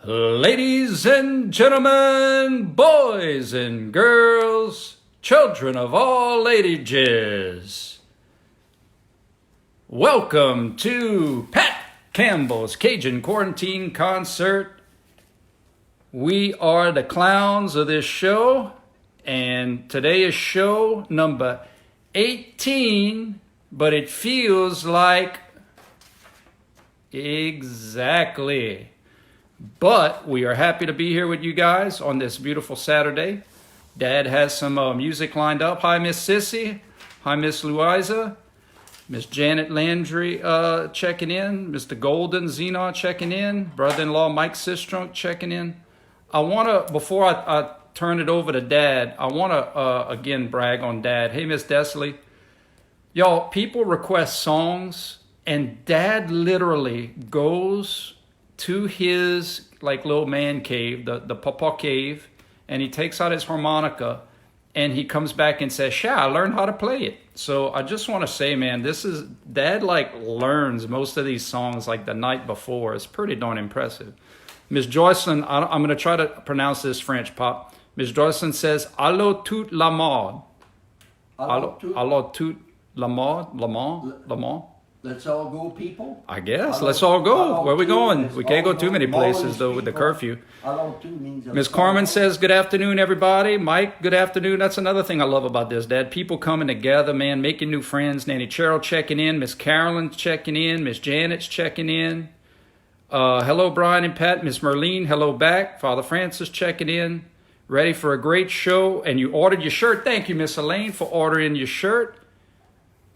Ladies and gentlemen, boys and girls, children of all ages, welcome to Pat Campbell's Cajun Quarantine Concert. We are the clowns of this show, and today is show number 18, but it feels like exactly. But we are happy to be here with you guys on this beautiful Saturday. Dad has some music lined up. Hi, Miss Sissy. Hi, Miss Louisa. Miss Janet Landry checking in. Mr. Golden Zena checking in. Brother-in-law Mike Sistrunk checking in. I want to, before I turn it over to Dad, I want to again brag on Dad. Hey, Miss Desley. Y'all, people request songs, and Dad literally goes to his like little man cave, the pawpaw cave, and he takes out his harmonica and he comes back and says, "Sha, I learned how to play it." So I just want to say, man, this is Dad like learns most of these songs like the night before. It's pretty darn impressive. Miss Joycelyn, I'm going to try to pronounce this French, Pop. Miss Joycelyn says, "Allo toute la mode." Allo toute la mode, la mode. Let's all go, people. I guess. Let's all go. Where are we going? We can't go too many places, though, with the curfew. Miss Carmen says, "Good afternoon, everybody." Mike, good afternoon. That's another thing I love about this, Dad. People coming together, man, making new friends. Nanny Cheryl checking in. Miss Carolyn's checking in. Miss Janet's checking in. Hello, Brian and Pat. Miss Merlene, hello back. Father Francis checking in. Ready for a great show. And you ordered your shirt. Thank you, Miss Elaine, for ordering your shirt.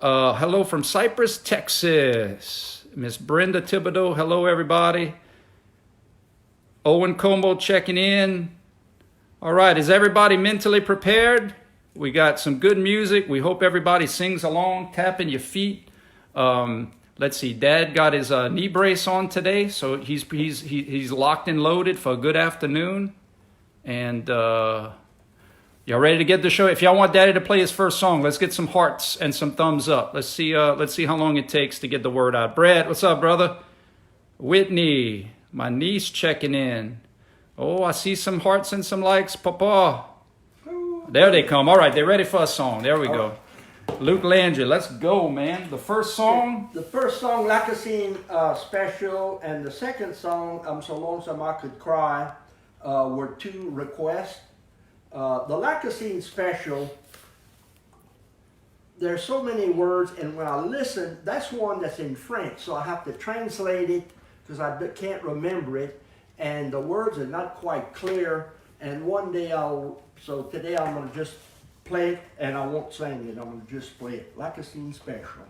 Hello from Cypress, Texas. Miss Brenda Thibodeau, hello everybody. Owen Combo checking in. All right, is everybody mentally prepared? We got some good music. We hope everybody sings along, tapping your feet. Let's see, Dad got his knee brace on today, so he's locked and loaded for a good afternoon. And y'all ready to get the show? If y'all want Daddy to play his first song, let's get some hearts and some thumbs up. Let's see how long it takes to get the word out. Brad, what's up, brother? Whitney, my niece checking in. Oh, I see some hearts and some likes, Papa. There they come. All right, they're ready for a song. There we go. Luke Landry, let's go, man. The first song? The first song, Lacassine Special, and the second song, I'm So Lonesome I Could Cry, were two requests. The Lacassine Special, there's so many words, and when I listen, that's one that's in French, so I have to translate it because I can't remember it, and the words are not quite clear, and one day so today I'm going to just play it, and I won't sing it, I'm going to just play it. Lacassine Special.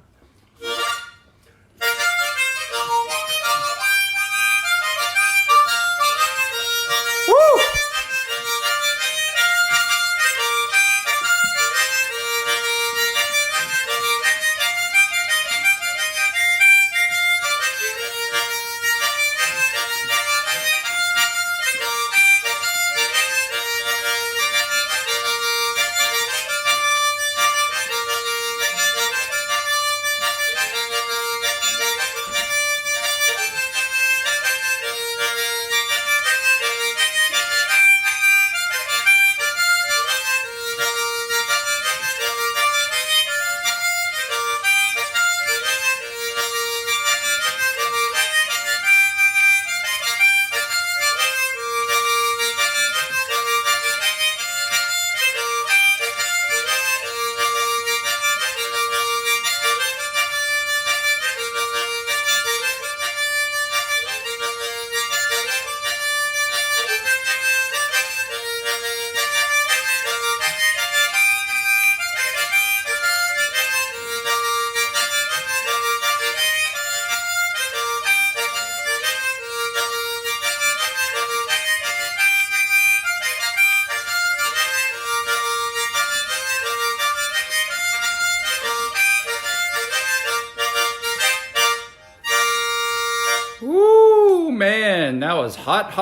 Man, that was hot.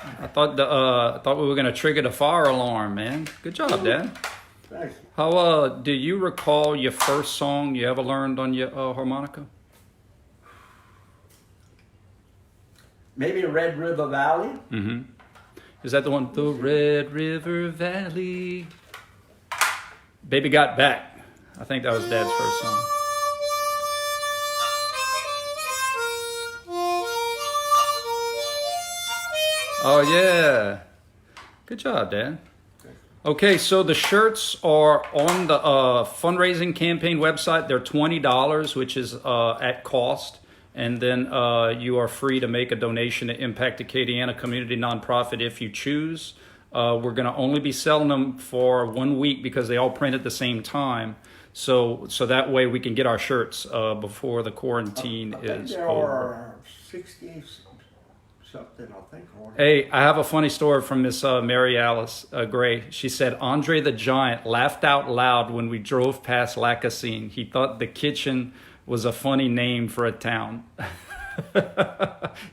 I thought we were gonna trigger the fire alarm, man. Good job, Dad. Thanks. How do you recall your first song you ever learned on your harmonica? Maybe Red River Valley. Mm-hmm. Is that the one? The Red River Valley. Baby Got Back. I think that was Dad's first song. Oh, yeah. Good job, Dad. Okay, so the shirts are on the fundraising campaign website. They're $20, which is at cost. And then you are free to make a donation to Impact Acadiana Community Nonprofit if you choose. We're going to only be selling them for 1 week because they all print at the same time. So that way we can get our shirts before the quarantine is there over. are 60 something, I think. Hey, I have a funny story from Miss Mary Alice Gray. She said, Andre the Giant laughed out loud when we drove past Lacassine. He thought the kitchen was a funny name for a town.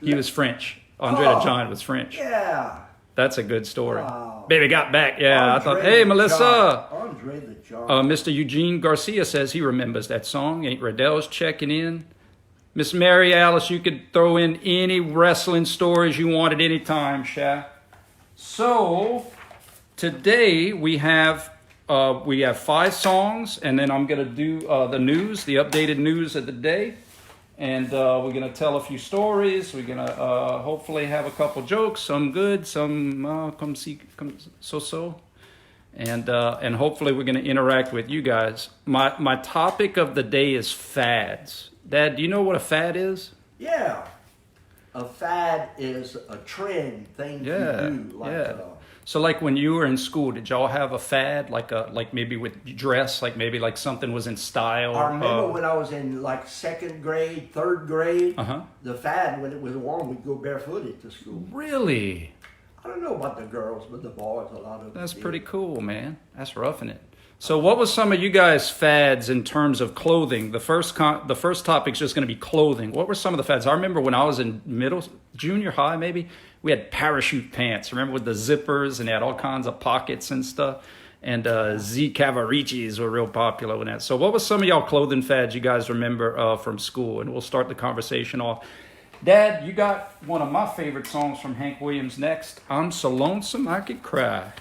He was French. Andre the Giant was French. Yeah. That's a good story. Wow. Baby Got Back. Yeah, Andre I thought, hey, the Melissa. Giant. Andre the Giant. Mr. Eugene Garcia says he remembers that song. Ain't Riddell's checking in. Miss Mary Alice, you could throw in any wrestling stories you want at any time, Sha. So today we have 5 songs, and then I'm going to do the news, the updated news of the day. And we're going to tell a few stories. We're going to hopefully have a couple jokes, some good, some so-so. And hopefully we're going to interact with you guys. My topic of the day is fads. Dad, do you know what a fad is? Yeah. A fad is a trend, thing to do. Like, So like when you were in school, did y'all have a fad, like maybe with dress, like maybe like something was in style? I remember when I was in like 2nd grade, 3rd grade, the fad when it was warm, we'd go barefooted to school. Really? I don't know about the girls, but the boys, a lot of them. That's pretty cool, man. That's roughing it. So what was some of you guys' fads in terms of clothing? The first topic's just going to be clothing. What were some of the fads? I remember when I was in junior high maybe, we had parachute pants. Remember with the zippers, and they had all kinds of pockets and stuff. And Z Cavaricis were real popular with that. So what was some of y'all clothing fads you guys remember from school? And we'll start the conversation off. Dad, you got one of my favorite songs from Hank Williams next. I'm So Lonesome I Could Cry.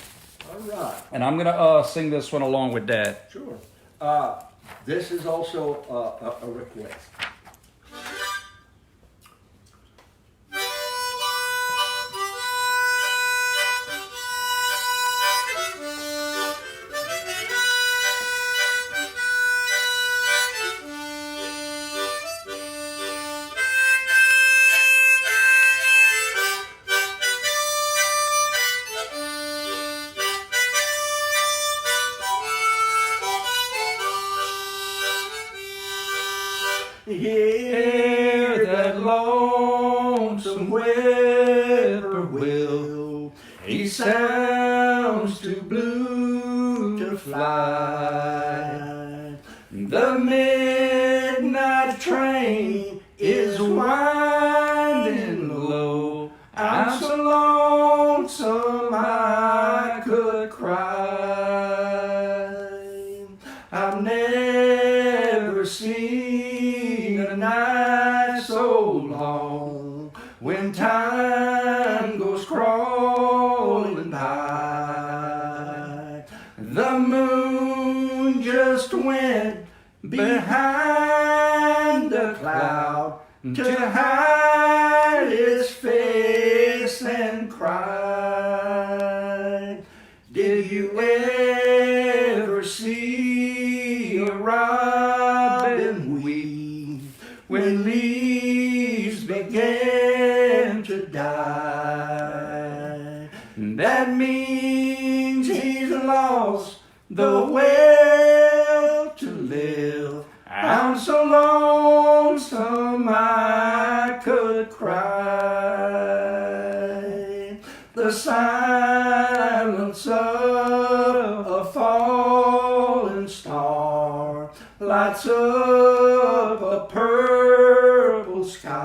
All right. And I'm going to sing this one along with Dad. Sure. This is also a request. Hear that lonesome whippoorwill, he sounds too blue to fly. The midnight train is winding low. I'm so lonesome I could cry. I've never seen a night so long when time goes crawling by. The moon just went behind a cloud to hide its face and cry. Did you ever see a robin weep when leaves began to die? That means he's lost the will to live. I'm so lonesome I could cry. The silence of a falling star lights up a purple sky.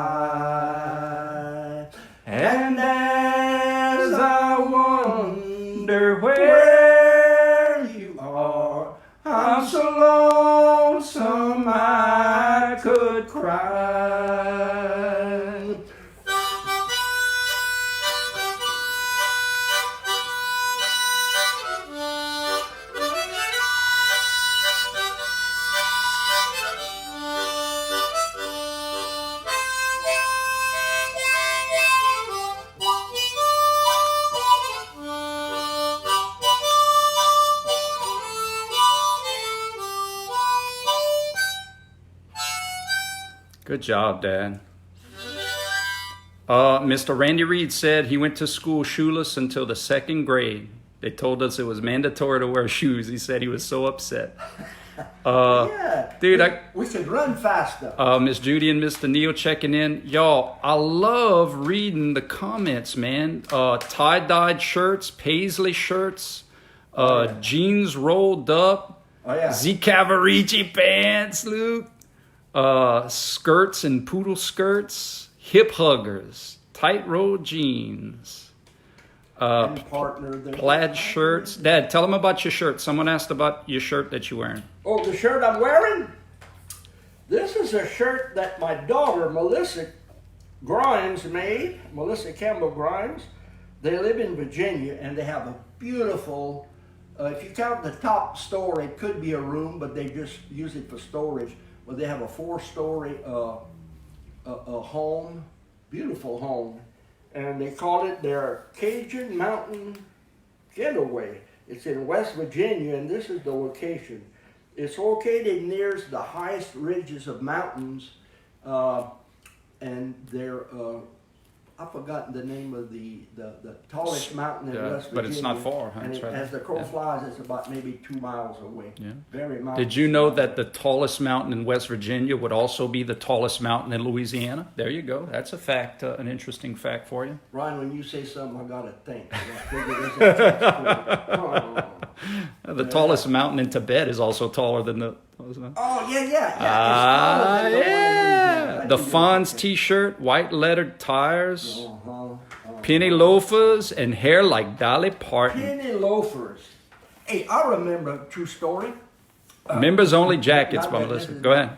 And as I wonder where you are, I'm so lonesome I could cry. Good job, Dad. Mr. Randy Reed said he went to school shoeless until the 2nd grade. They told us it was mandatory to wear shoes. He said he was so upset. Yeah. Dude, we should run faster. Miss Judy and Mr. Neil checking in. Y'all, I love reading the comments, man. Tie-dyed shirts, paisley shirts, jeans rolled up, Z Cavarici pants, Luke, skirts and poodle skirts, hip huggers, tight rolled jeans, plaid shirts. Dad, tell them about your shirt. Someone asked about your shirt that you're wearing. Oh, the shirt I'm wearing? This is a shirt that my daughter, Melissa Grimes, made. Melissa Campbell Grimes. They live in Virginia, and they have a beautiful, if you count the top story, it could be a room, but they just use it for storage. But they have a 4-story a home, beautiful home. And they call it their Cajun Mountain Getaway. It's in West Virginia, and this is the location. It's located near the highest ridges of mountains, and they're, I've forgotten the name of the tallest mountain in West Virginia. But it's not far, huh? And as the crow flies, it's about maybe 2 miles away. Yeah. Very mountainous. Did you know that the tallest mountain in West Virginia would also be the tallest mountain in Louisiana? There you go. That's a fact, an interesting fact for you. Ryan, when you say something, I got to think. The tallest mountain in Tibet is also taller than the... Oh, yeah. Yeah. The Fonz t-shirt, white lettered tires, penny loafers, and hair like Dolly Parton. Penny loafers. Hey, I remember a true story. Members only jackets, Melissa. Go ahead.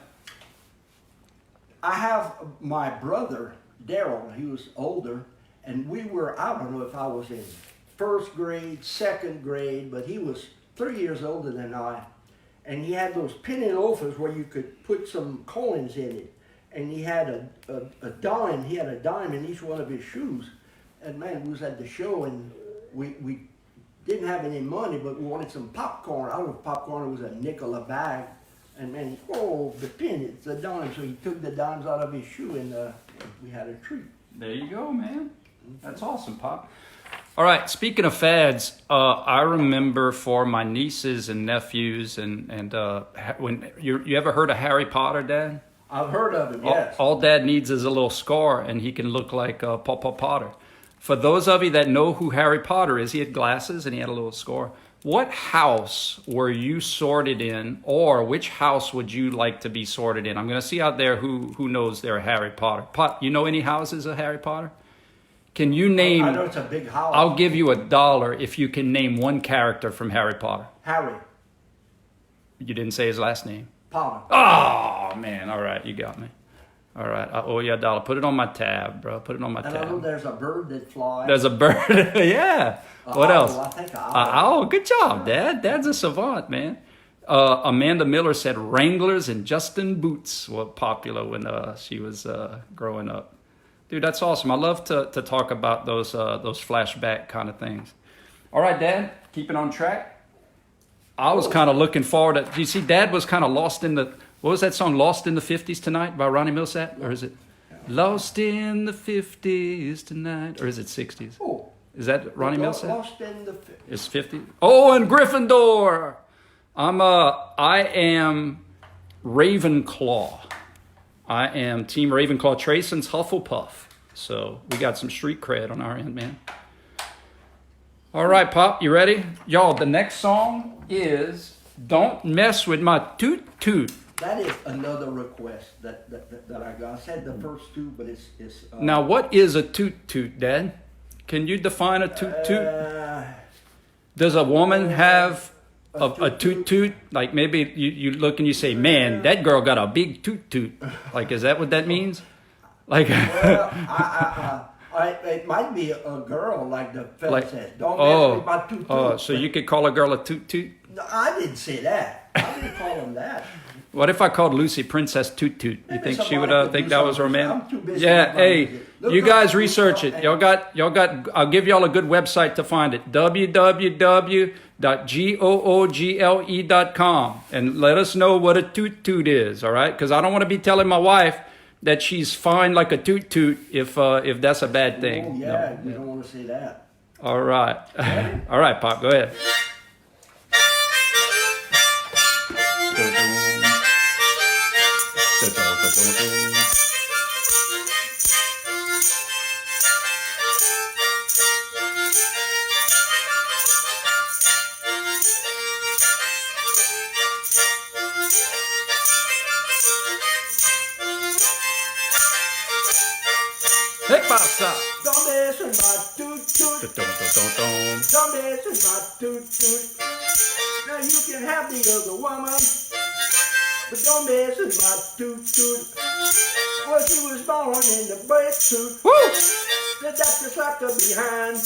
I have my brother, Daryl, he was older, and we were, I don't know if I was in 1st grade, 2nd grade, but he was 3 years older than I. And he had those penny loafers where you could put some coins in it. And he had a dime. He had a dime in each one of his shoes. And man, we was at the show, and we didn't have any money, but we wanted some popcorn. I don't know if popcorn was a nickel a bag. And man, the penny, it's a dime. So he took the dimes out of his shoe, and we had a treat. There you go, man. That's awesome, Pop. All right, speaking of fads, I remember for my nieces and nephews, and when you ever heard of Harry Potter, Dad? I've heard of him, yes. All Dad needs is a little scar, and he can look like Papa Potter. For those of you that know who Harry Potter is, he had glasses and he had a little scar. What house were you sorted in, or which house would you like to be sorted in? I'm going to see out there who knows they're Harry Potter. You know any houses of Harry Potter? Can you name... I know it's a big house. I'll give you $1 if you can name one character from Harry Potter. Harry. You didn't say his last name. Potter. Oh, man. All right, you got me. All right, I owe you $1. Put it on my tab, bro. Put it on my tab. And I know there's a bird that flies. There's a bird. Yeah. What else? I think good job, Dad. Dad's a savant, man. Amanda Miller said Wranglers and Justin Boots were popular when she was growing up. Dude, that's awesome. I love to talk about those flashback kind of things. All right, Dad, keep it on track. I was kind of looking forward to... Do you see, Dad was kind of lost in the... What was that song, Lost in the 50s Tonight by Ronnie Milsap? Or is it Lost in the 50s Tonight? Or is it 60s? Oh. Is that Ronnie Milsap? Lost in the 50s. It's 50. Oh, and Gryffindor. I am Ravenclaw. I am Team Ravenclaw. Trayson's Hufflepuff. So we got some street cred on our end, man. All right, Pop, you ready? Y'all, the next song is Don't Mess With My Toot Toot. That is another request that I got. I said the first two, but it's now, what is a toot toot, Dad? Can you define a toot toot? Does a woman have a toot toot? Like maybe you look and you say, man, that girl got a big toot toot. Like, is that what that means? Like, well, it might be a girl, like the fella said. Don't mess with my toot toot. Oh, so you could call a girl a toot toot? No, I didn't say that. I didn't call him that. What if I called Lucy Princess Toot Toot? You think she would think that was romantic? I'm too busy. Yeah, hey, you guys research it. Y'all got. I'll give y'all a good website to find it. www.google.com, and let us know what a toot toot is. All right, because I don't want to be telling my wife, that she's fine like a toot toot if that's a bad thing. Oh, yeah, you don't want to say that. All right. All right, Pop, go ahead. Hey, pasa. Don't mess with my toot toot. Don't mess with my toot toot. Now you can have the other woman, but don't mess with my toot toot. Well, she was born in the breadsuit. Woo! The doctor slapped her behind.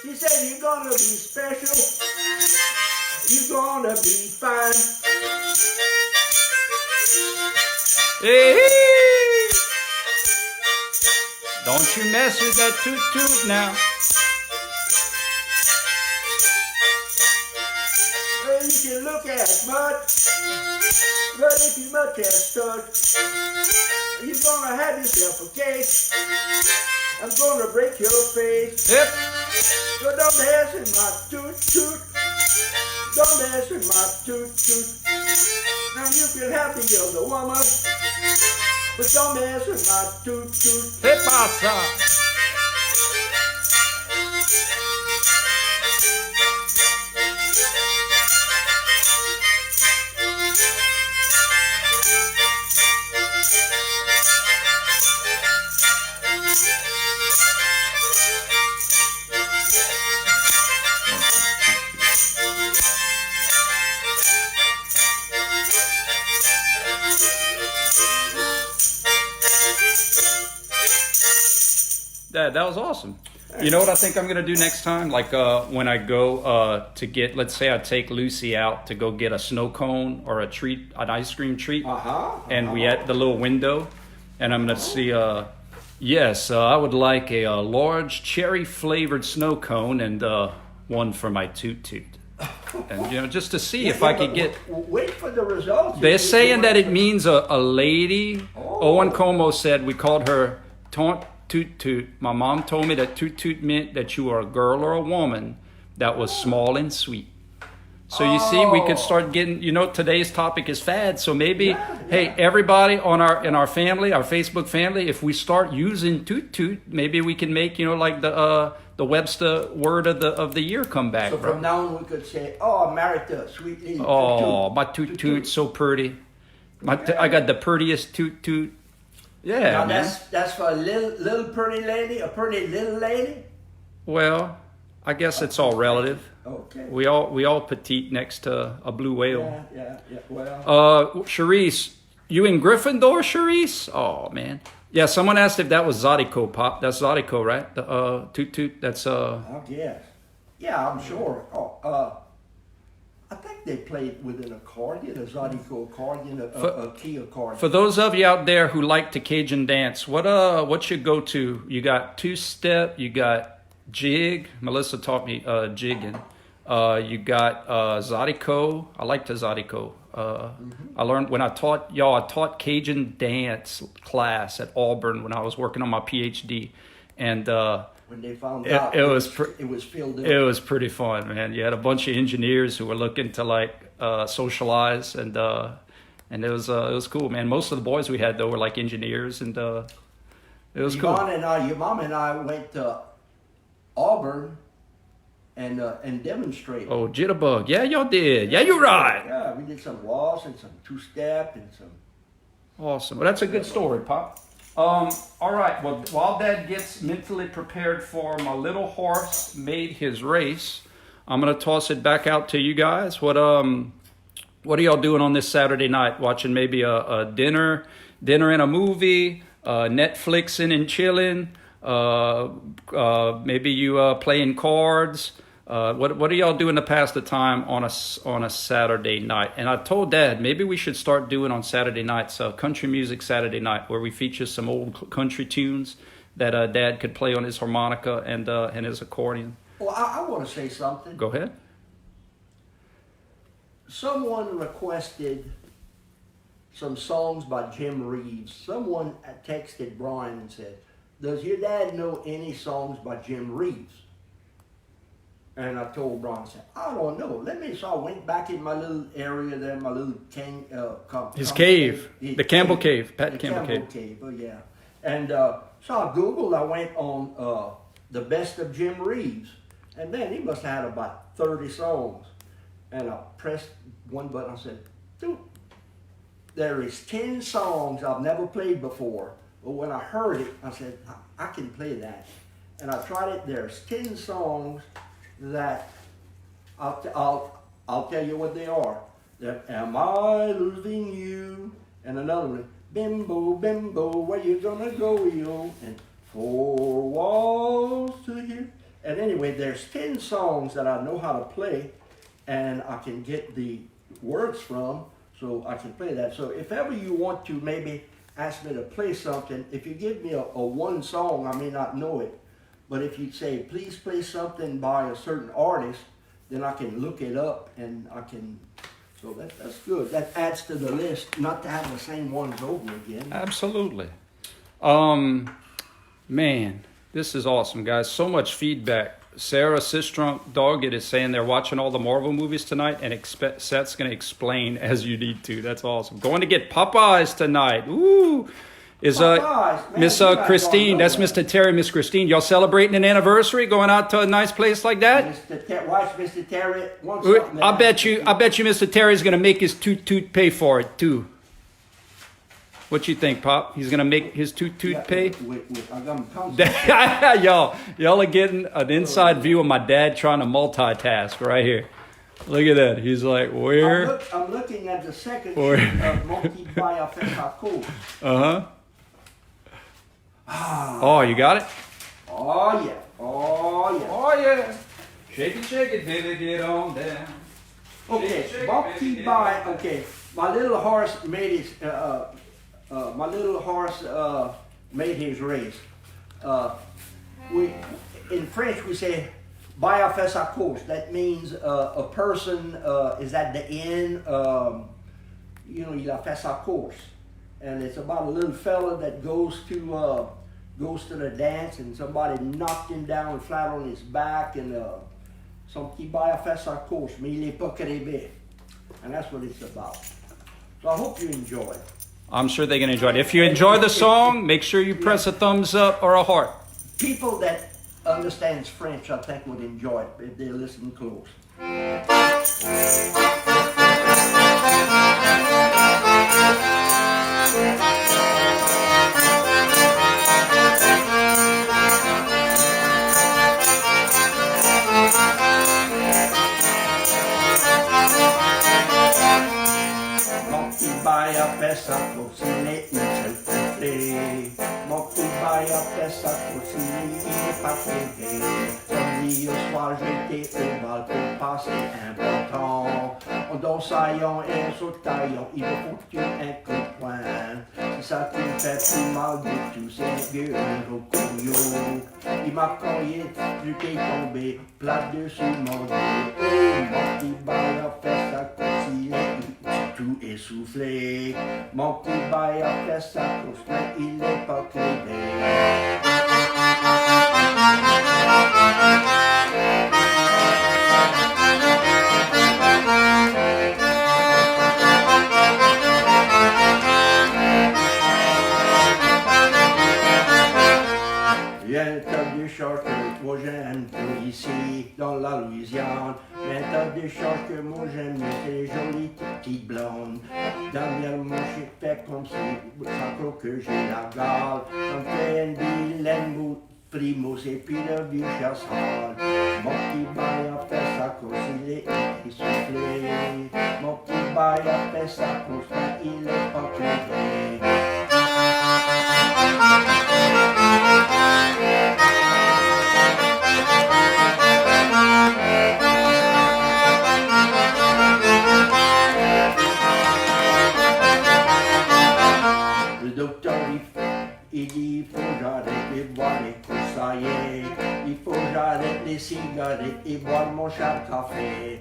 He said, you're gonna be special. You're gonna be fine. Hey! Don't you mess with that toot toot now. Well, you can look at butt, but if you much as stud, you're gonna have yourself a case. I'm gonna break your face. Yep. So don't mess with my toot toot. Don't mess with my toot toot. Now you can have the other woman, but don't mess with my toot toot. Hey, pasa. That was awesome. You know what I think I'm gonna do next time? Like when I go to get, let's say I take Lucy out to go get a snow cone or a treat, an ice cream treat, and we at the little window, and I'm gonna see. Yes, I would like a large cherry flavored snow cone and one for my toot toot. And just to see if I could get. Wait for the results. They're saying that it means a lady. Owen Como said we called her Toot Toot. My mom told me that Toot Toot meant that you were a girl or a woman that was small and sweet. So you see, we could start getting. Today's topic is fad. So maybe, hey, everybody in our family, our Facebook family, if we start using Toot Toot, maybe we can make like the Webster word of the year come back. So from now on, we could say, "Oh, I'm married to a sweet lady." Oh, my Toot Toot, so pretty. I got the prettiest Toot Toot. Yeah, now man. that's for a little pretty lady, a pretty little lady. Well, I guess it's all relative. Okay. We all petite next to a blue whale. Yeah. Well. Charisse, you in Gryffindor, Charisse? Oh man. Yeah. Someone asked if that was Zydeco, Pop. That's Zydeco, right? The Toot Toot. That's I guess. Yeah, I'm sure. I think they played with an accordion, a Zydeco accordion, a key accordion. For those of you out there who like to Cajun dance, what you go to? You got two-step, you got jig. Melissa taught me jigging. You got Zydeco. I like the Zydeco. I learned when I taught Cajun dance class at Auburn when I was working on my PhD, and when they found out it was filled in. It was pretty fun, man. You had a bunch of engineers who were looking to like socialize, and it was cool, man. Most of the boys we had though were like engineers, and it was cool. Your mom and I went to Auburn and demonstrated. Oh, jitterbug. Yeah, y'all did. Yeah, you're right. Yeah, we did some waltz and some two-step and some. Awesome. Well, that's a good story, Pop. All right. Well, while Dad gets mentally prepared for my little horse made his race, I'm gonna toss it back out to you guys. What are y'all doing on this Saturday night? Watching maybe a dinner and a movie, Netflixing and chilling. Maybe you playing cards. What are y'all doing to pass the time on a Saturday night? And I told Dad maybe we should start doing on Saturday nights country music Saturday night, where we feature some old country tunes that Dad could play on his harmonica and his accordion. Well, I want to say something. Go ahead. Someone requested some songs by Jim Reeves. Someone texted Brian and said, "Does your dad know any songs by Jim Reeves?" And I told Brian, I said, "I don't know. So I went back in my little area there, my little his cave, the Campbell cave, Pat the Campbell cave. Oh yeah. And so I Googled, I went on the best of Jim Reeves. And man, he must have had about 30 songs. And I pressed one button, I said, "Toot, there is 10 songs I've never played before." But when I heard it, I said, I can play that. And I tried it. There's 10 songs that I'll tell you what they are. That "Am I Losing You?" and another one, "Bimbo, Bimbo, where you gonna go, yo?" and "Four Walls to Here." And anyway, there's 10 songs that I know how to play, and I can get the words from, so I can play that. So if ever you want to maybe ask me to play something, if you give me a one song, I may not know it. But if you say, "Please play something by a certain artist," then I can look it up and I can, so that's good. That adds to the list, not to have the same ones over again. Absolutely. Man, this is awesome, guys. So much feedback. Sarah Sistrunk Doggett is saying they're watching all the Marvel movies tonight, and Seth's going to explain as you need to. That's awesome. Going to get Popeyes tonight. Ooh. Is Miss Christine, that's Mr. Terry, Miss Christine. Y'all celebrating an anniversary, going out to a nice place like that? Watch Mr. Terry. I bet you Mr. Terry's gonna make his toot pay for it too. What you think, Pop? He's gonna make his toot pay? Y'all are getting an inside view of my dad trying to multitask right here. Look at that. He's like, where? I'm looking at the second sheet of Monkey Bayou Festival. Uh-huh. Oh, you got it? Oh, yeah. Oh, yeah. Oh, yeah. Shake it, baby, get on down. Okay, Monkey Bayou. Okay, my little horse made his race. In French, we say, "Bayou fait sa course." That means a person is at the end, il a fait sa course. And it's about a little fella that goes to the dance, and somebody knocked him down flat on his back, and son petit bail a fait sa course, mais il est pas crébé. And that's what it's about. So I hope you enjoy it. I'm sure they're going to enjoy it. If you enjoy the song, make sure you press a thumbs up or a heart. People that understands French, I think, would enjoy it if they listen close. Bayou fait sa course, il est une seule soufflée. Mon petit Bayou fait sa course, il n'est pas trouvé. Samedi au soir, j'étais au bal pour passer un bon temps. En dansaillant et en sautaillant, il m'a foutu un coup de poing. C'est ça qui me fait plus mal du tout, c'est vieux rocoyo. Il m'a cogné, j'étais tombé, plat dessus mon dos. Oh, mon petit Bayou fait sa course, il est tout essoufflé. Mon petit Bayou a fait sa course, mais il n'est pas crevé. Viens t'as du charge que moi j'aime pour ici, dans la Louisiane. Viens t'as du charge que moi j'aime, c'est les jolies petites blondes. Dernièrement j'ai fait comme si, ça croit que j'ai la gale. Ça me fait une vilaine primos et puis le vieux chasseur. Mon petit Bayou a fait sa course, il est essoufflé. Mon petit Bayou a fait sa course, mais il est pas crevé. Le docteur il dit il faut que j'arrête de boire les courses, ça y est. Il faut que j'arrête les cigarettes et boire mon chat café.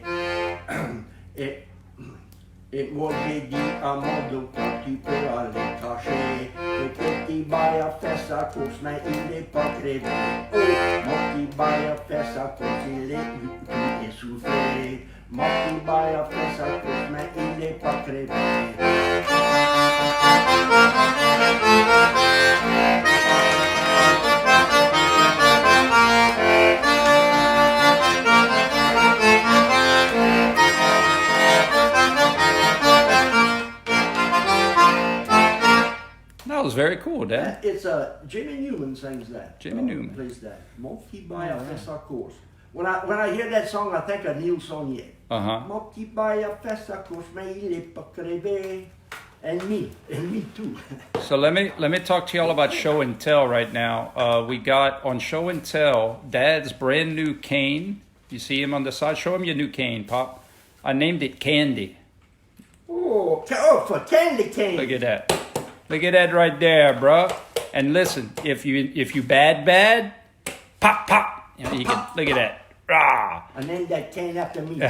Et Et moi j'ai dit à mon dos quand tu peux aller cacher. Le petit bail a fait sa course mais il n'est pas crevé. Oh, mon petit bail a fait sa course, il est essoufflé. Mon petit bail a fait sa course mais il n'est pas crevé. That was very cool, Dad. It's Jimmy Newman sings that. Jimmy Newman plays that. Mon petit bail a fait sa course. When I hear that song, I think of Neil Saunier. Mon petit bail a fait sa course, mais il n'est pas crevé. And me too. So let me talk to y'all about show and tell right now. We got on show and tell Dad's brand new cane. You see him on the side? Show him your new cane, Pop. I named it Candy. Oh, for candy cane. Look at that. Look at that right there, bro. And listen, if you bad, pop, pop. You know, you can look at that. Rah. And then that cane after me.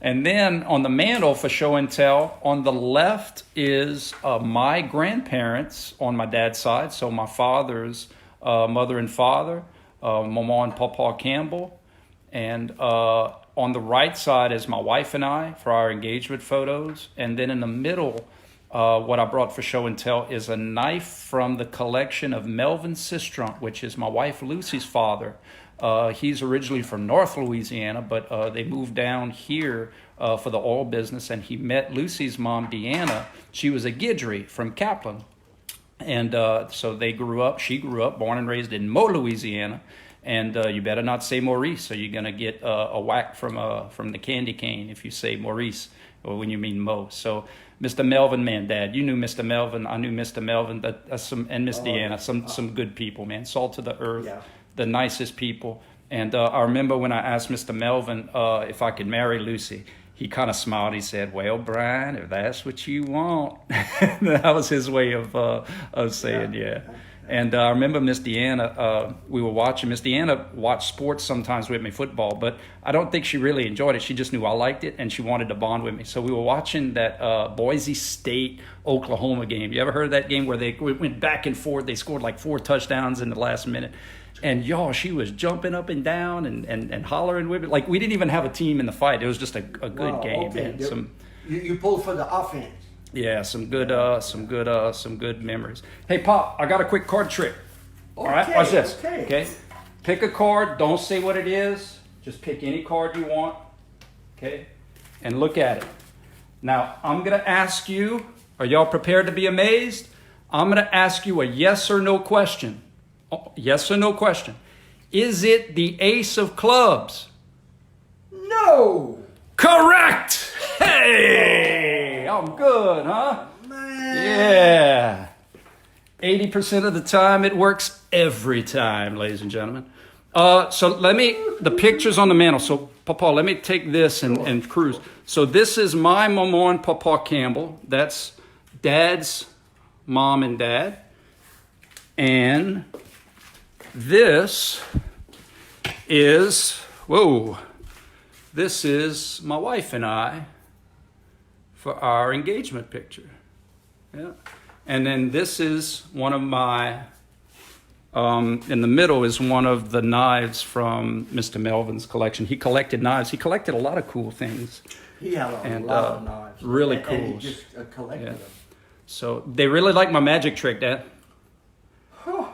And then on the mantle for show and tell, on the left is my grandparents on my dad's side. So my father's mother and father, Mama and Papa Campbell. And on the right side is my wife and I for our engagement photos. And then in the middle, what I brought for show and tell is a knife from the collection of Melvin Sistrunk, which is my wife Lucy's father. He's originally from North Louisiana, but they moved down here for the oil business, and he met Lucy's mom, Deanna. She was a Guidry from Kaplan. And so she grew up, born and raised in Mo, Louisiana. And you better not say Maurice, or you're going to get a whack from the candy cane if you say Maurice, or when you mean Mo. So Mr. Melvin, man, Dad, you knew Mr. Melvin. I knew Mr. Melvin, and Miss Deanna, some good people, man, salt of the earth. Yeah. The nicest people. And I remember when I asked Mr. Melvin if I could marry Lucy, he kind of smiled. He said, well, Brian, if that's what you want. That was his way of saying, yeah. And I remember Miss Deanna, we were watching. Miss Deanna watched sports sometimes with me, football, but I don't think she really enjoyed it. She just knew I liked it, and she wanted to bond with me. So we were watching that Boise State, Oklahoma game. You ever heard of that game where they went back and forth? They scored like 4 touchdowns in the last minute. And y'all, she was jumping up and down and hollering with me. Like, we didn't even have a team in the fight. It was just a good game. Okay. Man. You pulled for the offense. Yeah, some good memories. Hey, Pop, I got a quick card trick. All right, watch this. Okay, pick a card. Don't say what it is. Just pick any card you want. Okay, and look at it. Now, I'm gonna ask you. Are y'all prepared to be amazed? I'm gonna ask you a yes or no question. Yes or no question. Is it the ace of clubs? No. Correct. Hey, I'm good, huh? Man. Yeah. 80% of the time, it works every time, ladies and gentlemen. So the picture's on the mantle. So, Papa, let me take this and cruise. So this is my Mama and Papa Campbell. That's Dad's mom and dad. And this is my wife and I for our engagement picture. Yeah. And then this is one of my, in the middle is one of the knives from Mr. Melvin's collection. He collected knives. He collected a lot of cool things. He had a lot of knives. Really cool. And he just collected them. So they really like my magic trick, Dad.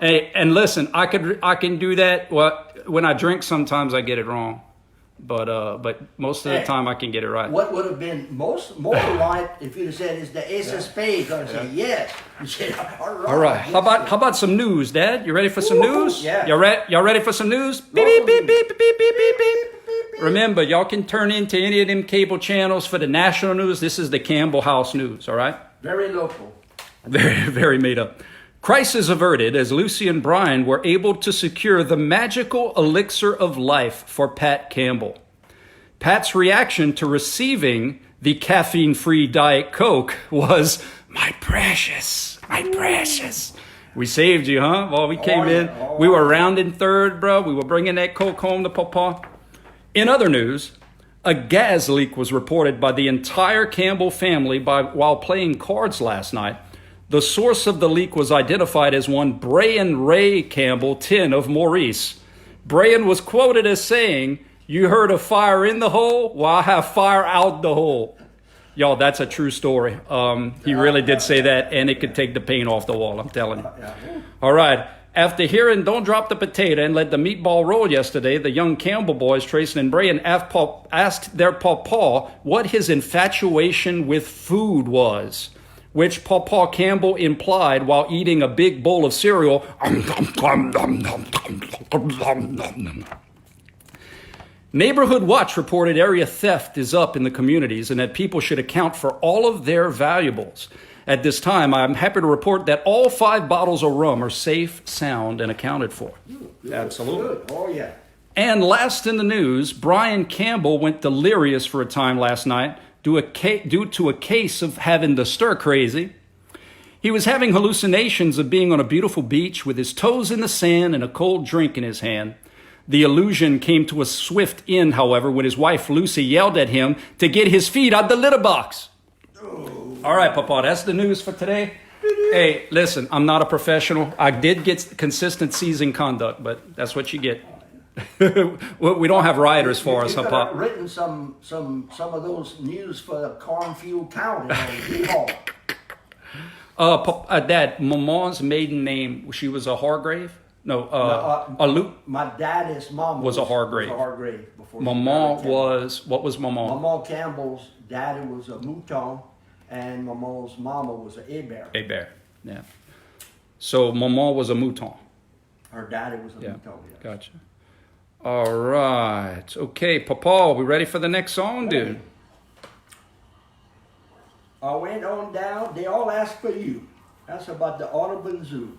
Hey, and listen, I can do that. Well, when I drink, sometimes I get it wrong, but most of the time I can get it right. What would have been more right if you'd have said it's the ace of spades? I'd say yes. You said, all right. How about some news, Dad? You ready for some news? Yeah. Y'all ready for some news? Beep beep beep beep beep beep beep beep. Remember, y'all can turn into any of them cable channels for the national news. This is the Campbell House News. All right. Very local. Very very made up. Crisis averted as Lucy and Brian were able to secure the magical elixir of life for Pat Campbell. Pat's reaction to receiving the caffeine-free Diet Coke was, my precious. We saved you, huh? Well, we came in. We were rounding third, bro. We were bringing that Coke home to Papa. In other news, A gas leak was reported by the entire Campbell family while playing cards last night. The source of the leak was identified as one Brian Ray Campbell, 10 of Maurice. Brian was quoted as saying, "You heard of fire in the hole? Well, I have fire out the hole." Y'all, that's a true story. He really did say that, and it could take the paint off the wall, I'm telling you. All right. After hearing "Don't Drop the Potato" and "Let the Meatball Roll" yesterday, the young Campbell boys, Tracy and Brian, asked their pawpaw what his infatuation with food was, which Pawpaw Campbell implied while eating a big bowl of cereal. Neighborhood Watch reported area theft is up in the communities and that people should account for all of their valuables. At this time, I'm happy to report that all 5 bottles of rum are safe, sound, and accounted for. Good, Absolutely. Good. Oh, yeah. And last in the news, Brian Campbell went delirious for a time last night due to a case of having the stir crazy. He was having hallucinations of being on a beautiful beach with his toes in the sand and a cold drink in his hand. The illusion came to a swift end, however, when his wife Lucy yelled at him to get his feet out the litter box. All right, Papa, that's the news for today. Hey, listen, I'm not a professional. I did get consistent season conduct, but that's what you get. We don't have rioters for us, huh, Pop? You've written some of those news for the cornfield county. Dad, Maman's maiden name, she was a Hargrave? No, a Luke. My daddy's mom was a Hargrave. Before Maman was, what was Maman? Maman Campbell's daddy was a Mouton, and Maman's mama was an Hebert. Hebert, yeah. So Maman was a Mouton. Her daddy was a Mouton, yes. Gotcha. All right. Okay, Papa, we ready for the next song, dude? I went on down. They all asked for you. That's about the Audubon Zoo.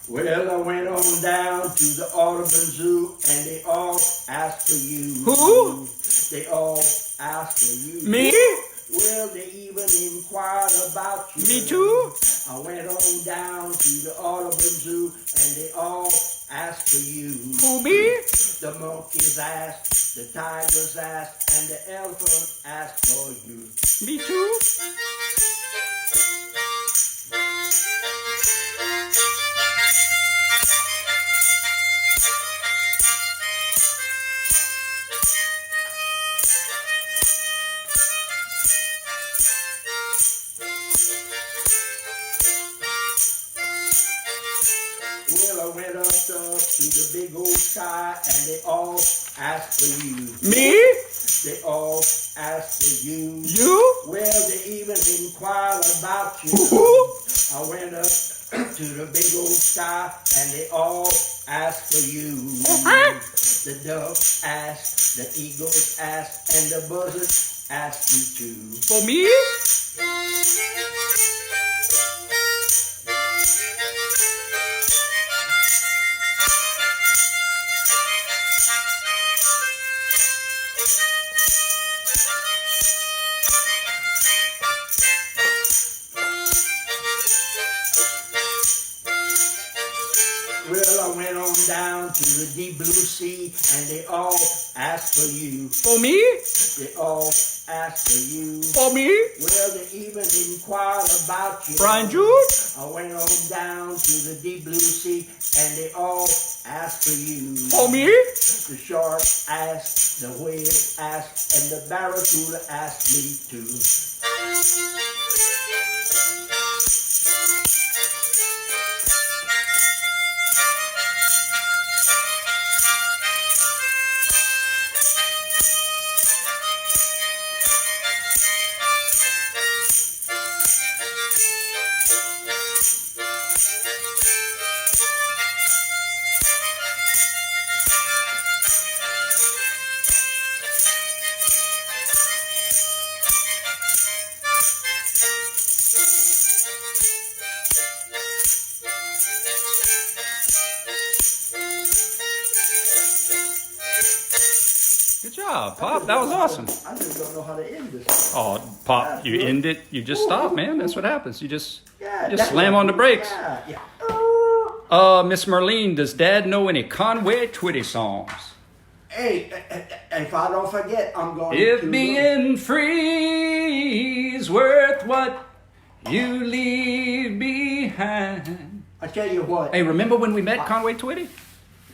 Well, I went on down to the Audubon Zoo, and they all asked for you. Who? They all asked for you. Me? Well, they even inquired about you. Me too? I went on down to the Audubon Zoo, and they all asked for you. Who, me? The monkeys asked, the tigers asked, and the elephant asked for you. Me too? Well, I went up to the big old sky, and they all asked for you. Me? They all asked for you. You? Well, they even inquired about you. I went up to the big old sky, and they all asked for you. The dove asked, the eagles asked, and the buzzard asked me too. For me? Well, I went on down to the deep blue sea, and they all asked for you. For me? They all asked for you. For me? Well, they even inquired about you. Brian Jude? I went on down to the deep blue sea, and they all asked for you. For me? The shark asked, the whale asked, and the barracuda asked me too. job, Pop. That was awesome. I just don't know how to end this. Oh, Pop, you end it. You just stop, man. That's what happens. You just slam one. on the brakes. Yeah. Miss Merlene, does Dad know any Conway Twitty songs? Hey, if I don't forget, I'm going If to... being free is worth what you leave behind. I tell you what. Hey, remember when we met Conway Twitty?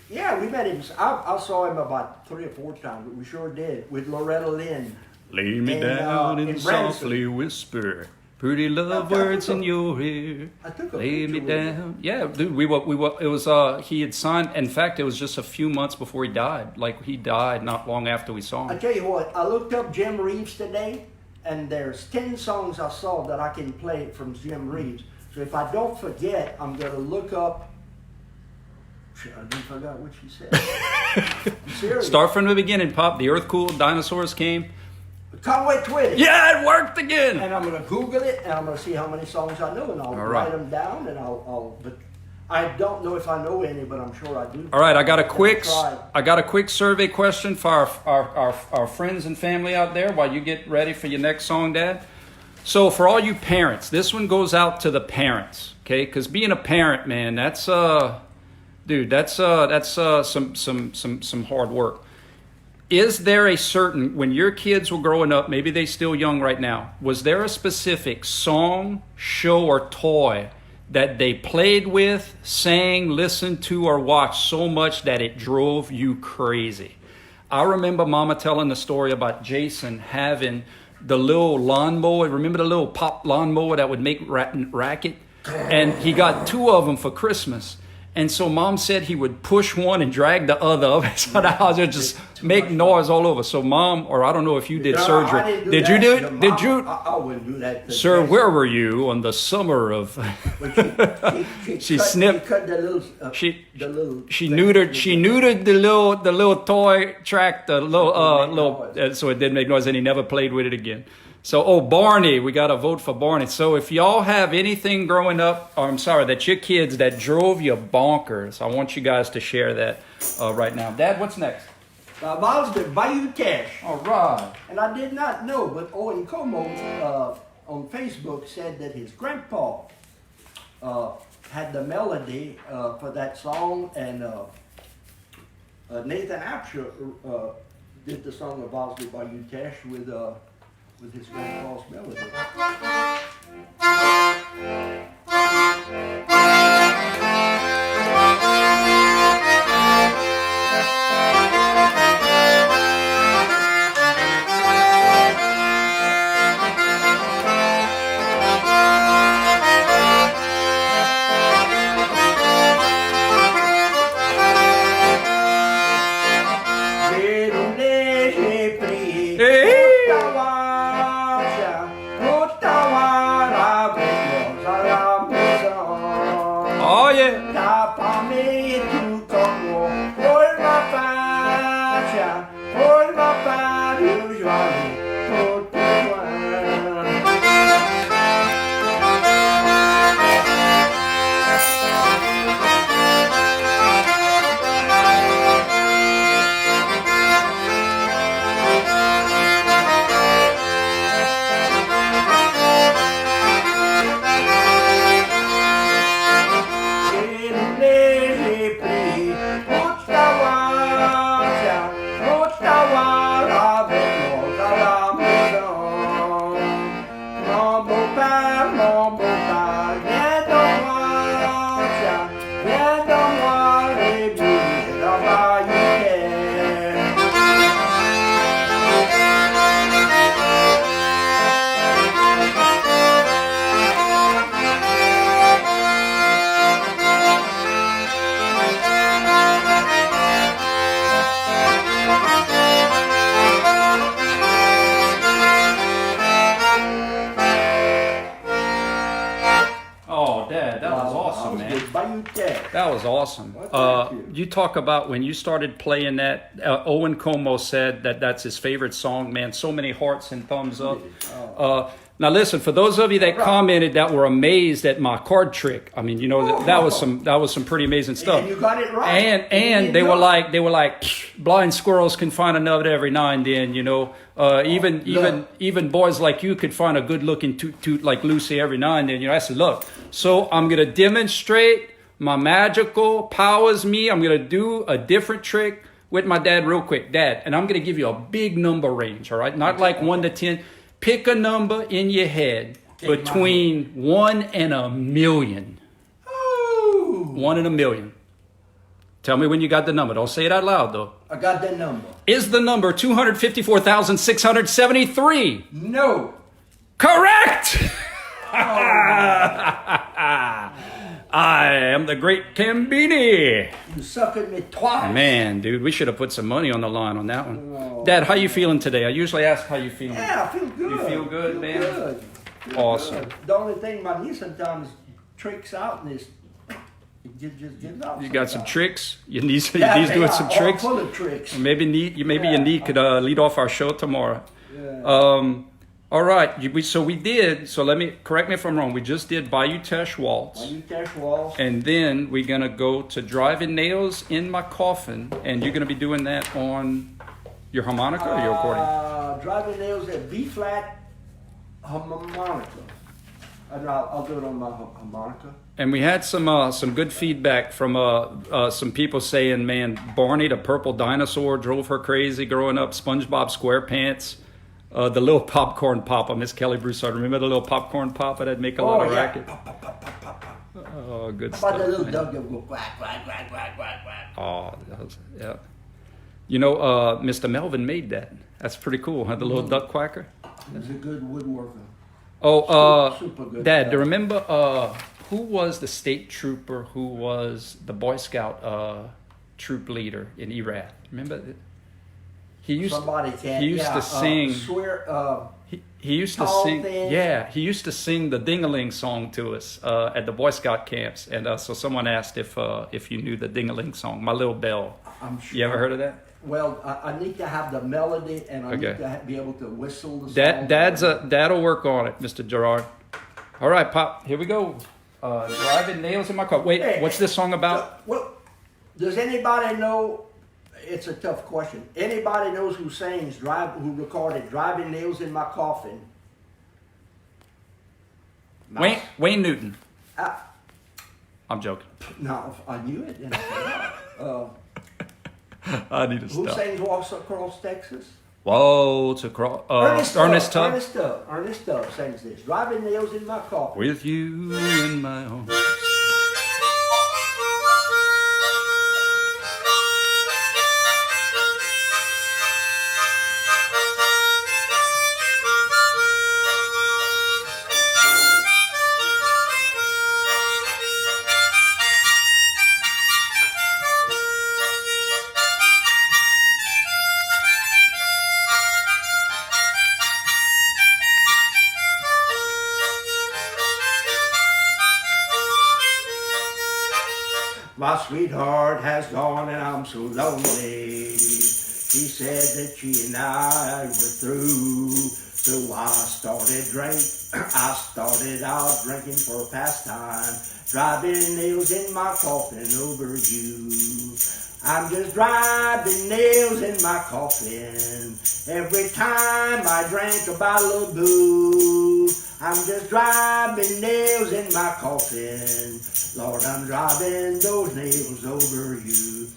Yeah, we met him. I saw him about 3 or 4 times, but we sure did, with Loretta Lynn. Lay me down and softly whisper pretty love words in your ear. I took a Lay me picture with down. Yeah, dude, we were, it was, he had signed, in fact, it was just a few months before he died. Like, he died not long after we saw I him. tell you what, I looked up Jim Reeves today, and there's 10 songs I saw that I can play from Jim Reeves. So if I don't forget, I'm going to look up. I didn't forget what she said. I'm serious. Start from the beginning, Pop. The earth cooled, dinosaurs came. Conway Twitty. Yeah, it worked again. And I'm going to Google it, and I'm going to see how many songs I know, and I'll write them down, and but I don't know if I know any, but I'm sure I do. All right, I got a quick survey question for our friends and family out there while you get ready for your next song, Dad. So for all you parents, this one goes out to the parents, okay? Because being a parent, man, that's dude, that's some hard work. Is there a certain, when your kids were growing up, maybe they still young right now, was there a specific song, show, or toy that they played with, sang, listened to, or watched so much that it drove you crazy? I remember Mama telling the story about Jason having the little lawnmower. Remember the little pop lawnmower that would make racket? And he got 2 of them for Christmas. And so Mom said he would push one and drag the other up. So the house would just make noise all over. So Mom, or I don't know if you did surgery. Did you do it? Did you? I wouldn't do that. Sir, where were you on the summer of? She snipped. Cut the little. She neutered the little toy track, the little so it didn't make noise, and he never played with it again. So, Barney, we got to vote for Barney. So if y'all have anything growing up, that your kids that drove you bonkers, I want you guys to share that right now. Dad, what's next? Mine's the Bayou Teche. All right. And I did not know, but Owen Como on Facebook said that his grandpa had the melody for that song, and Nathan Apsher did the song of Bosley Bayou Teche with his grandpa's melody. That was awesome. You talk about when you started playing that, Owen Como said that that's his favorite song, man. So many hearts and thumbs up. Now listen, for those of you that commented that were amazed at my card trick, I mean, you know, that was some pretty amazing stuff. And you got it right. And they were like blind squirrels can find a nut every now and then, you know. Even boys like you could find a good looking toot like Lucy every now and then, you know. I said, look, so I'm gonna demonstrate my magical powers. I'm gonna do a different trick with my dad real quick, Dad, and I'm gonna give you a big number range, all right? Not like 1 to 10. Pick a number in your head between 1 and 1,000,000. Ooh. 1 in 1,000,000. Tell me when you got the number. Don't say it out loud, though. I got that number. Is the number 254,673? No. Correct! Oh. I am the great Cambini. You suckered me twice. Man, dude, we should have put some money on the line on that one. Oh. Dad, how you feeling today? I usually ask how you feeling. Yeah, I feel good. You feel good, man? Good. Feel Awesome. good. The only thing my knee sometimes tricks out and just gives out. You got some tricks? Your knees, Yeah, your knees doing some all tricks? full of tricks. Maybe your knee could lead off our show tomorrow. Yeah. All right. So let me, correct me if I'm wrong. We just did Bayou Teche Waltz. Bayou Teche Waltz. And then we're going to go to Driving Nails in My Coffin. And you're going to be doing that on your harmonica or your accordion? Driving Nails at B flat harmonica. And I'll do it on my harmonica. And we had some good feedback from some people saying, man, Barney the purple dinosaur drove her crazy growing up. SpongeBob SquarePants, the little popcorn papa, Miss Kelly Broussard. Remember the little popcorn papa that'd make a lot of racket? Oh, good stuff. About the little man. dog that would go quack, quack, quack, quack, quack, quack. Oh, yeah. You know, Mr. Melvin made that. That's pretty cool, huh? The little duck quacker. He's a good woodworker. Oh, super good Dad, stuff. do you remember who was the state trooper who was the Boy Scout troop leader in Iraq? Remember? He used Somebody can. he used to sing. He used to tall sing. thing. Yeah, he used to sing the Ding-a-Ling song to us at the Boy Scout camps, and so someone asked if you knew the Ding-a-Ling song, "My Little Bell." I'm sure. You ever heard of that? Well, I need to have the melody, and I Okay. need to be able to whistle the song. Dad'll work on it, Mr. Gerard. All right, Pop. Here we go. Driving Nails in My Car. Wait, Hey, what's this song about? Well, does anybody know? It's a tough question. Anybody knows who recorded "Driving Nails in My Coffin"? Wayne Newton. Uh, I'm joking. no, I knew it. And I forgot. I need to Who stop. sings "Waltz Across Texas"? Whoa, to cross. Ernest Tubb. Ernest Tubb sings this. "Driving Nails in My Coffin." With you in my arms. My sweetheart has gone and I'm so lonely. She said that she and I were through. So I started out drinking for pastime, driving nails in my coffin over you. I'm just driving nails in my coffin every time I drink a bottle of booze. I'm just driving nails in my coffin. Lord, I'm driving those nails over you.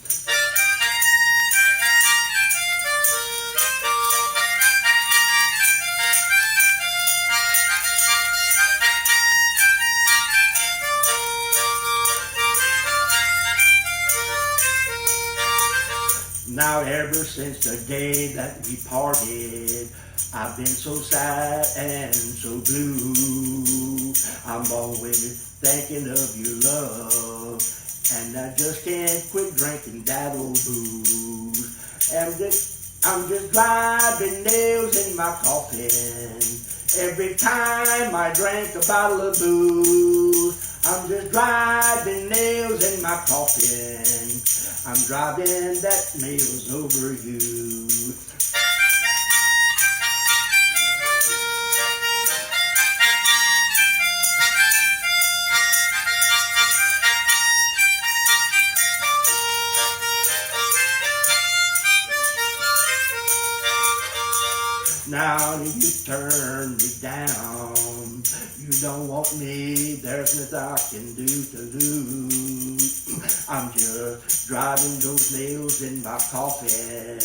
Now ever since the day that we parted, I've been so sad and so blue. I'm always thinking of your love, and I just can't quit drinking that old booze. I'm just driving nails in my coffin every time I drink a bottle of booze. I'm just driving nails in my coffin. I'm driving that nails over you. Now that you turn me down, you don't want me, there's nothing I can do to lose. I'm just driving those nails in my coffin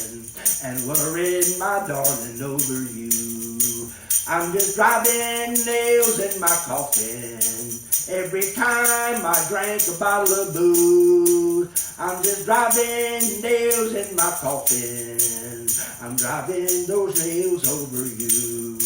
and worrying my darling over you. I'm just driving nails in my coffin every time I drank a bottle of booze. I'm just driving nails in my coffin. I'm driving those nails over you.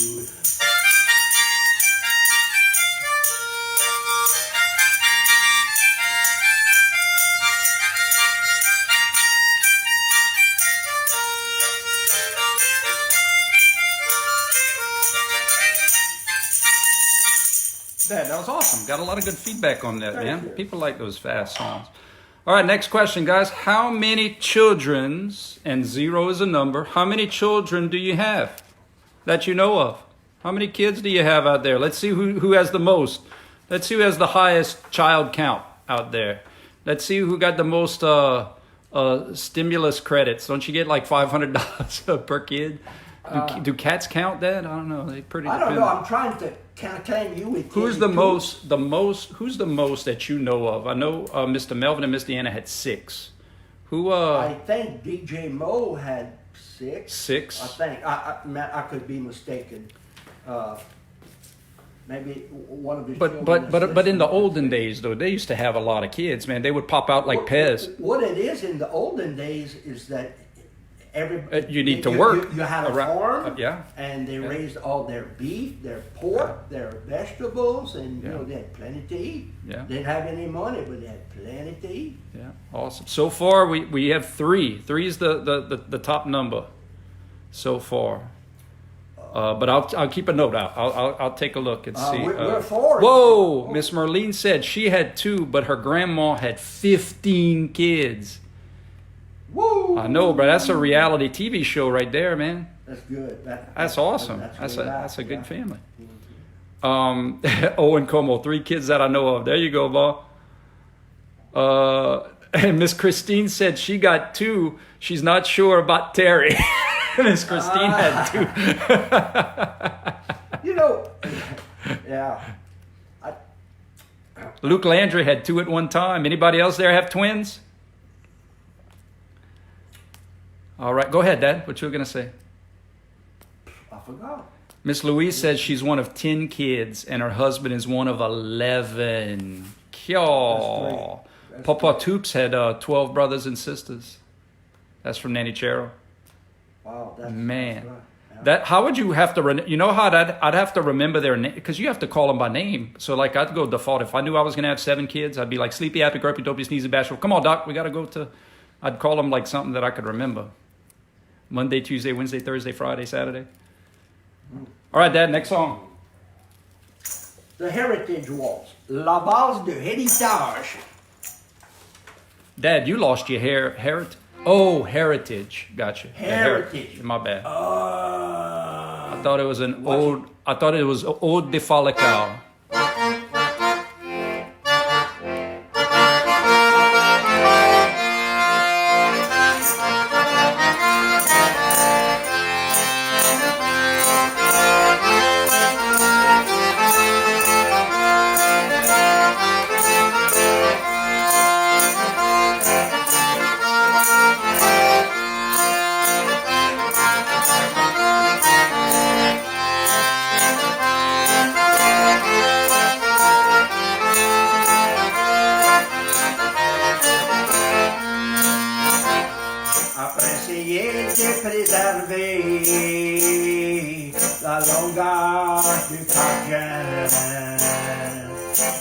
That was awesome. Got a lot of good feedback on that, man. People like those fast songs. All right, next question, guys. How many children's, and 0 is a number, how many children do you have that you know of? How many kids do you have out there? Let's see who has the most. Let's see who has the highest child count out there. Let's see who got the most stimulus credits. Don't you get like $500 per kid? Do cats count that? I don't know. They pretty. I don't know. I'm trying to claim you with. Who's the most? Who's the most that you know of? I know Mr. Melvin and Miss Deanna had 6. Who? I think DJ Mo had 6. 6. I think. I could be mistaken. Maybe one of his. But in the olden days though, they used to have a lot of kids. Man, they would pop out like Pez. What it is in the olden days is that. You need to work. You had a farm, yeah, and they raised all their beef, their pork, their vegetables, and you know they had plenty to eat. Yeah. They didn't have any money, but they had plenty to eat. Yeah, awesome. So far, we have 3. 3 is the top number so far. But I'll keep a note out. I'll take a look and see. We're 4. Whoa, Miss Marlene said she had 2, but her grandma had 15 kids. Woo! I know, but that's a reality TV show right there, man. That's good. That's awesome. That's a good family. Owen Como, 3 kids that I know of. There you go, Bob. And Miss Christine said she got 2. She's not sure about Terry. Miss Christine had 2. You know, yeah. Luke Landry had 2 at one time. Anybody else there have twins? All right, go ahead, Dad. What you were going to say? I forgot. Miss Louise says she's one of 10 kids, and her husband is one of 11. Kyo. Papa Toops had 12 brothers and sisters. That's from Nanny Chero. Wow, man. That's right. Yeah. That how would you have to? You know how I'd have to remember their name because you have to call them by name. So like I'd go default. If I knew I was going to have 7 kids, I'd be like Sleepy, Happy, Grumpy, Dopey, Sneezy, Bashful. Come on, Doc, we got to go to. I'd call them like something that I could remember. Monday, Tuesday, Wednesday, Thursday, Friday, Saturday. All right, Dad, next song. The Heritage Waltz. La base de héritage. Dad, you lost your heritage. Oh, heritage. Gotcha. Heritage. My bad. I thought it was I thought it was Ode de Falacal. préserver la langage du Cajun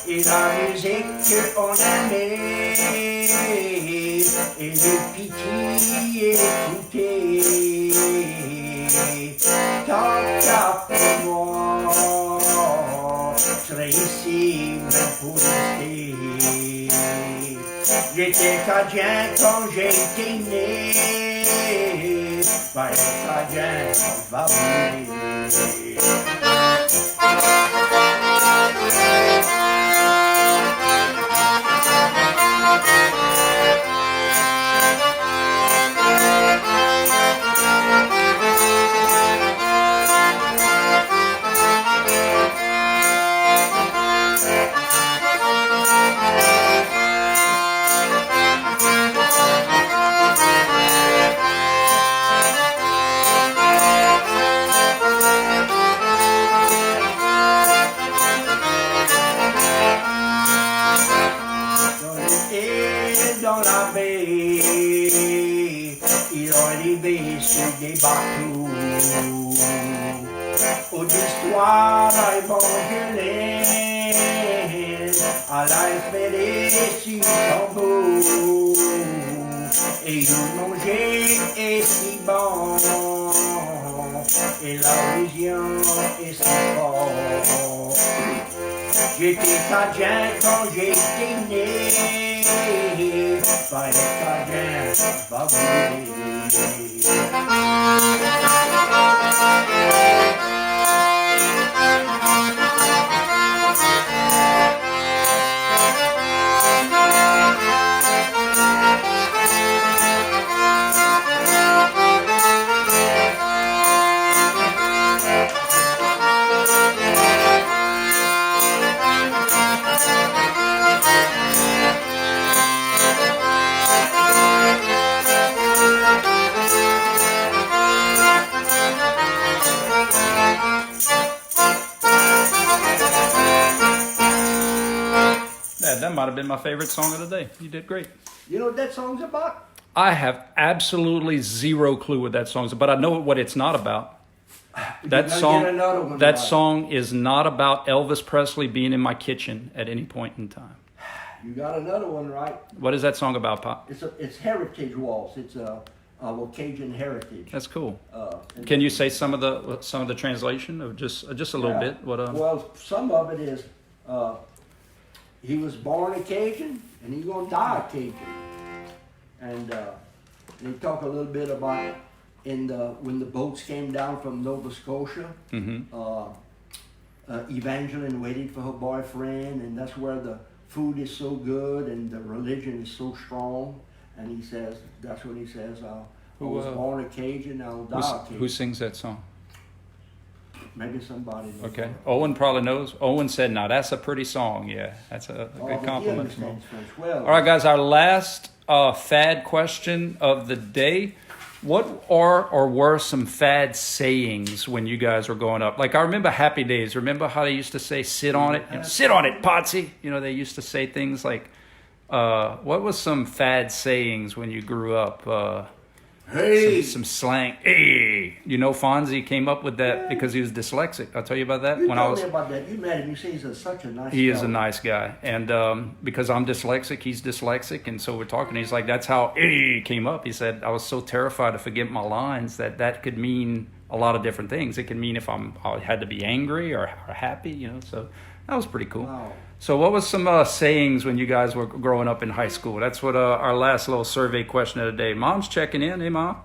et la musique qu'on aimait et le pitié écouter tant qu'à pour moi serait ici même pour rester. J'étais Cajun quand j'ai été né, pas les Cajuns on va mourir. dans la baie, il ont arrivé sur des bateaux. Aux histoires évangéliques, à la espérer si sont beaux. Et ils mangeaient est si bon, et la vision est si forte. J'étais Cajun quand j'étais né, pas les Cajuns, pas That might have been my favorite song of the day. You did great. You know what that song's about? I have absolutely zero clue what that song's about. I know what it's not about. That song is not about Elvis Presley being in my kitchen at any point in time. You got another one, right? What is that song about, Pop? It's heritage waltz. It's Cajun heritage. That's cool. Can you say some of the translation of just a little bit? Well, some of it is he was born a Cajun and he's gonna die a Cajun. And they talk a little bit about when the boats came down from Nova Scotia. Evangeline waited for her boyfriend, and that's where the food is so good and the religion is so strong. And he says, that's what he says. I was born a Cajun, I'll die a Cajun. Who sings that song? Maybe somebody knows. Okay. Owen probably knows. Owen said, now that's a pretty song. Yeah, that's a good compliment. Well, all right, guys, our last fad question of the day. What are or were some fad sayings when you guys were growing up? Like, I remember Happy Days. Remember how they used to say, sit on it? Sit on it, Potsy. They used to say things like, what was some fad sayings when you grew up? Hey. Some slang. Hey. Fonzie came up with that because he was dyslexic. I'll tell you about that. You told me about that. You met him. You say he's such a nice guy. He is a nice guy. And because I'm dyslexic, he's dyslexic. And so we're talking. He's like, that's how hey came up. He said, I was so terrified to forget my lines that could mean a lot of different things. It could mean if I had to be angry or happy, So that was pretty cool. Wow. So what was some sayings when you guys were growing up in high school? That's what our last little survey question of the day. Mom's checking in. Hey, Mom.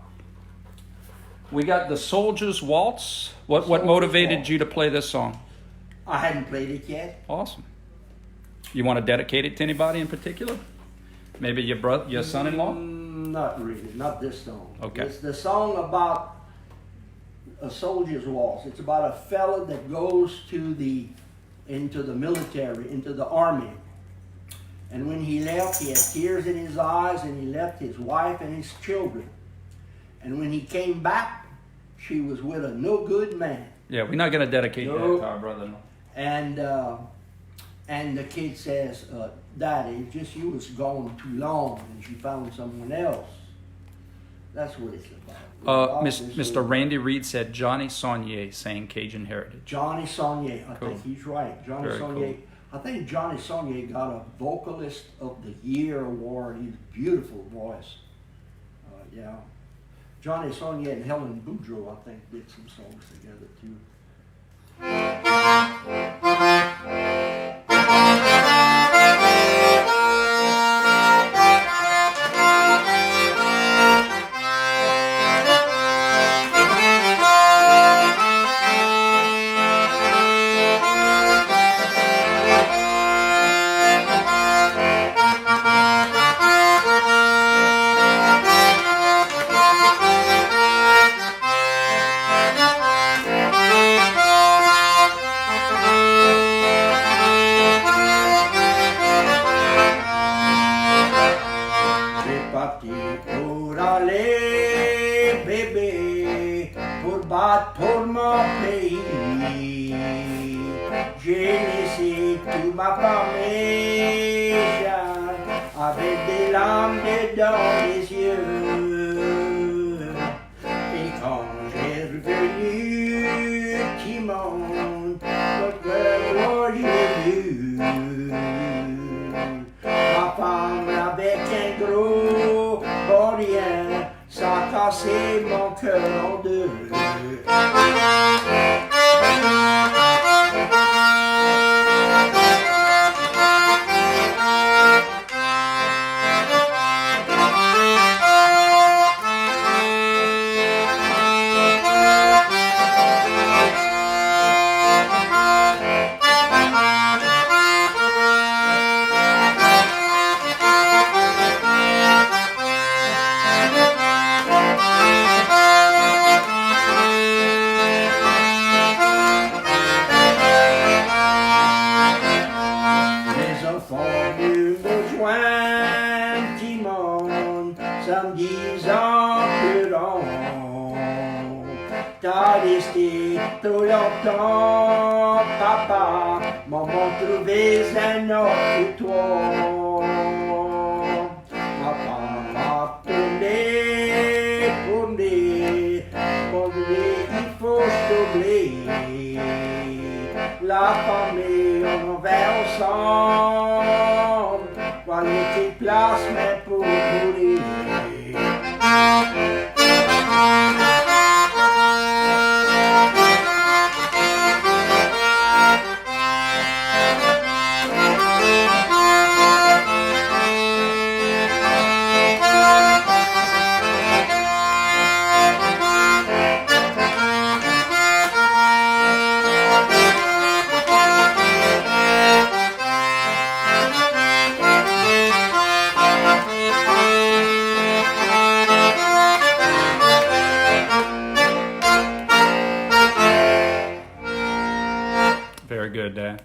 We got the Soldier's Waltz. What motivated you to play this song? I hadn't played it yet. Awesome. You want to dedicate it to anybody in particular? Maybe your son-in-law? Not really. Not this song. Okay. It's the song about a soldier's waltz. It's about a fella that goes into the military, into the army. And when he left, he had tears in his eyes, and he left his wife and his children. And when he came back, she was with a no good man. Yeah, we're not going to dedicate that to our brother-in-law. And the kid says, Daddy, it's just you was gone too long, and she found someone else. That's what it's about. Mr. Randy Reed said Johnny Saunier sang Cajun Heritage. Johnny Saunier, I Cool. think he's right. Johnny Very Saunier. cool. I think Johnny Saunier got a Vocalist of the Year award. He's a beautiful voice. Yeah. Johnny Saunier and Helen Boudreau, I think, did some songs together too. Pour mon pays, j'ai laissé toute ma famille à avec des larmes dedans les yeux. Et quand j'ai revenu, Timon, pourquoi j'ai vu ma femme avec un gros borien, ça a cassé mon cœur en deux. T'as resté trop longtemps, papa, maman trouvait un autre que toi. Ma femme m'a tourné, pour il faut s'oublier. La famille, on va ensemble, voilà tes places, mais pour mourir. Very good, Dad.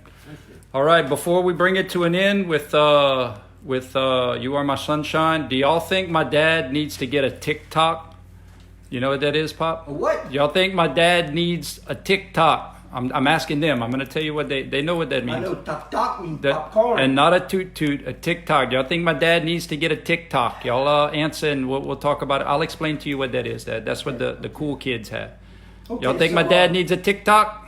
All right, before we bring it to an end with You Are My Sunshine, do y'all think my dad needs to get a TikTok? You know what that is, Pop? What? Y'all think my dad needs a TikTok? I'm asking them. I'm going to tell you what they know what that means. I know tok means popcorn. And not a toot, a TikTok. Y'all think my dad needs to get a TikTok? Y'all answer and we'll talk about it. I'll explain to you what that is. That's what the cool kids have. Okay, Y'all think my dad needs a TikTok?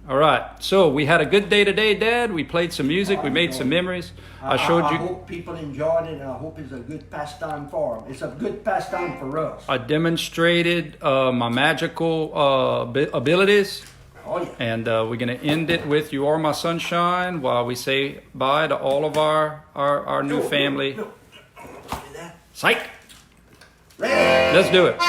All right. So we had a good day today, Dad. We played some music. We made some memories. I showed you. I hope people enjoyed it, and I hope it's a good pastime for them. It's a good pastime for us. I demonstrated my magical abilities. Oh, yeah. And we're going to end it with You Are My Sunshine while we say bye to all of our new family. No. Psych! Ready? Let's do it.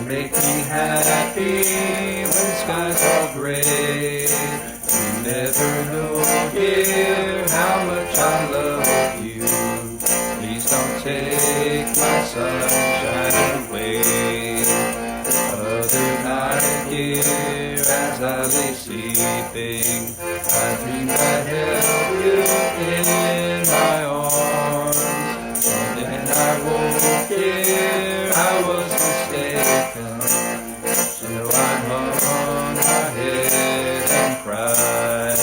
Make me happy when skies are gray. You never know, dear, how much I love you. Please don't take my sunshine away. Other night, dear, as I lay sleeping, I dreamed I held you in my arms. And then I woke, dear, I was mistaken. So I hung my head and cried.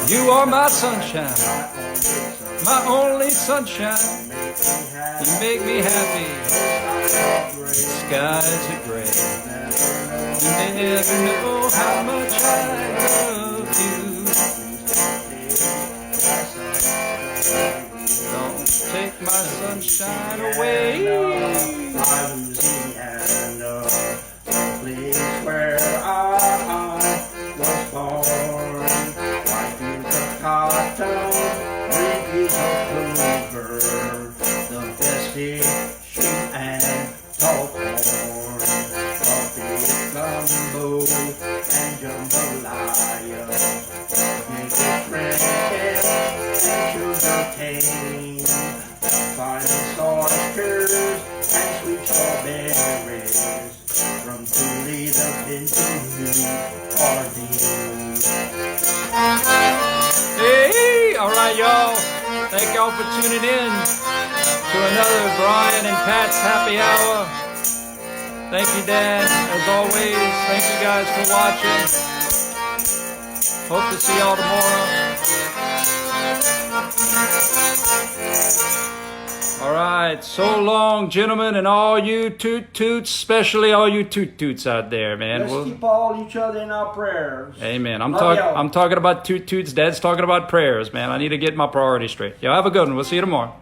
You are my sunshine, my only sunshine. You make me happy. The skies are gray. You never know how much I love you. Don't take my sunshine away. Louisiana, the place where I was born. White fields of cotton, red fields of clover, the best fish and tall corn, coffee, gumbo, and jambalaya, naked cricket and sugar cane, fine oysters and sweet strawberries. into new ordeals. Hey, all right, y'all. Thank y'all for tuning in to another Brian and Pat's Happy Hour. Thank you, Dad, as always. Thank you guys for watching. Hope to see y'all tomorrow. All right, so long, gentlemen, and all you Toot Toots, especially all you Toot Toots out there, man. Let's keep all each other in our prayers. Amen. I'm Love y'all. talking about Toot Toots. Dad's talking about prayers, man. I need to get my priorities straight. Y'all have a good one. We'll see you tomorrow.